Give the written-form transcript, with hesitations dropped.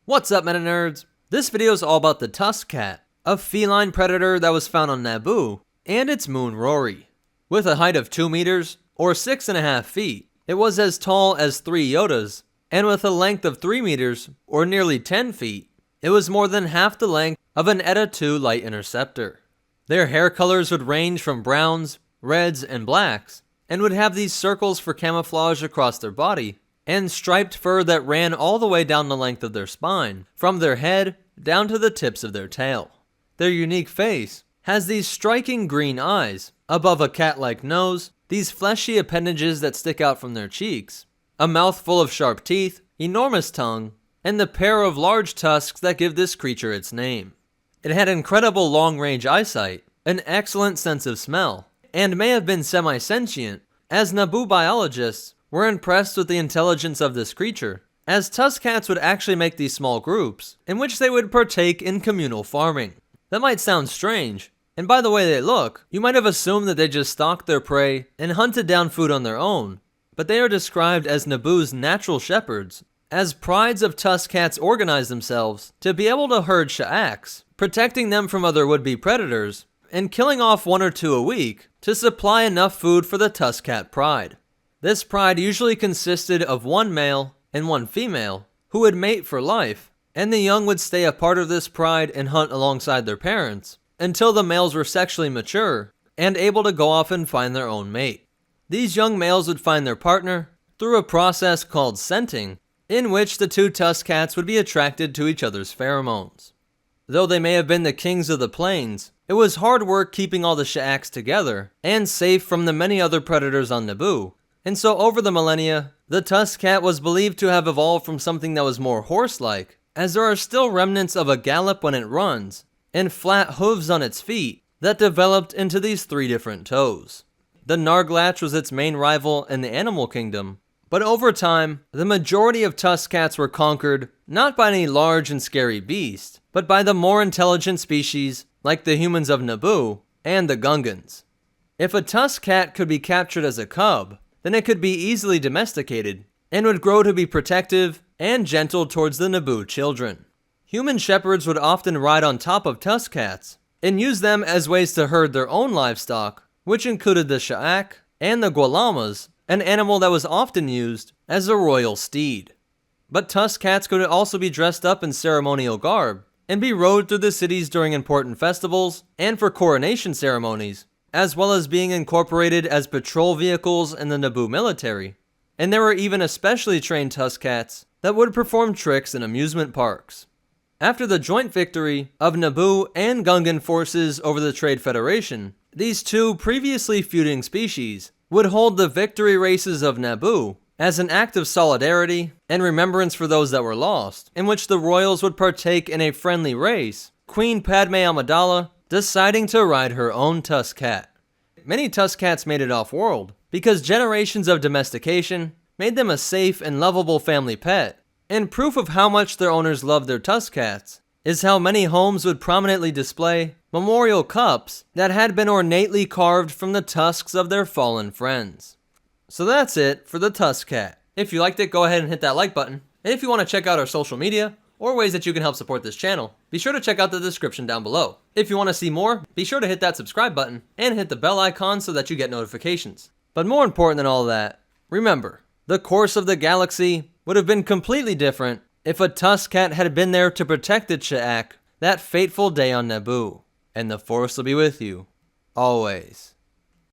What's up, Meta Nerds? This video is all about the Tusk-Cat, a feline predator that was found on Naboo, and its moon Rory. With a height of 2 meters, or 6.5 feet, it was as tall as 3 Yodas, and with a length of 3 meters, or nearly 10 feet, it was more than half the length of an Eta II light interceptor. Their hair colors would range from browns, reds, and blacks, and would have these circles for camouflage across their body, and striped fur that ran all the way down the length of their spine, from their head down to the tips of their tail. Their unique face has these striking green eyes, above a cat-like nose, these fleshy appendages that stick out from their cheeks, a mouth full of sharp teeth, enormous tongue, and the pair of large tusks that give this creature its name. It had incredible long-range eyesight, an excellent sense of smell, and may have been semi-sentient, as Naboo biologists were impressed with the intelligence of this creature, as Tusk-Cats would actually make these small groups, in which they would partake in communal farming. That might sound strange, and by the way they look, you might have assumed that they just stalked their prey and hunted down food on their own, but they are described as Naboo's natural shepherds, as prides of Tusk-Cats organize themselves to be able to herd Shaaks, protecting them from other would-be predators, and killing off 1 or 2 a week to supply enough food for the Tusk-Cat pride. This pride usually consisted of 1 male and 1 female, who would mate for life, and the young would stay a part of this pride and hunt alongside their parents, until the males were sexually mature, and able to go off and find their own mate. These young males would find their partner through a process called scenting, in which the 2 Tusk-Cats would be attracted to each other's pheromones. Though they may have been the kings of the plains, it was hard work keeping all the Shaaks together, and safe from the many other predators on Naboo. And so over the millennia, the Tusk-Cat was believed to have evolved from something that was more horse-like, as there are still remnants of a gallop when it runs, and flat hooves on its feet that developed into these 3 different toes. The Narglatch was its main rival in the animal kingdom, but over time, the majority of Tusk-Cats were conquered not by any large and scary beast, but by the more intelligent species like the humans of Naboo and the Gungans. If a Tusk-Cat could be captured as a cub, then it could be easily domesticated, and would grow to be protective and gentle towards the Naboo children. Human shepherds would often ride on top of Tusk-Cats, and use them as ways to herd their own livestock, which included the Shaak and the Gwalamas, an animal that was often used as a royal steed. But Tusk-Cats could also be dressed up in ceremonial garb, and be rode through the cities during important festivals and for coronation ceremonies, as well as being incorporated as patrol vehicles in the Naboo military. And there were even especially trained Tusk-Cats that would perform tricks in amusement parks. After the joint victory of Naboo and Gungan forces over the Trade Federation, these 2 previously feuding species would hold the victory races of Naboo as an act of solidarity and remembrance for those that were lost, in which the royals would partake in a friendly race, Queen Padme Amidala deciding to ride her own Tusk-Cat. Many Tusk-Cats made it off-world, because generations of domestication made them a safe and lovable family pet, and proof of how much their owners loved their Tusk-Cats is how many homes would prominently display memorial cups that had been ornately carved from the tusks of their fallen friends. So that's it for the Tusk-Cat. If you liked it, go ahead and hit that like button, and if you want to check out our social media, or ways that you can help support this channel, be sure to check out the description down below. If you want to see more, be sure to hit that subscribe button and hit the bell icon so that you get notifications. But more important than all that, remember, the course of the galaxy would have been completely different if a Tusk-Cat had been there to protect the Shaak that fateful day on Naboo. And the Force will be with you, always.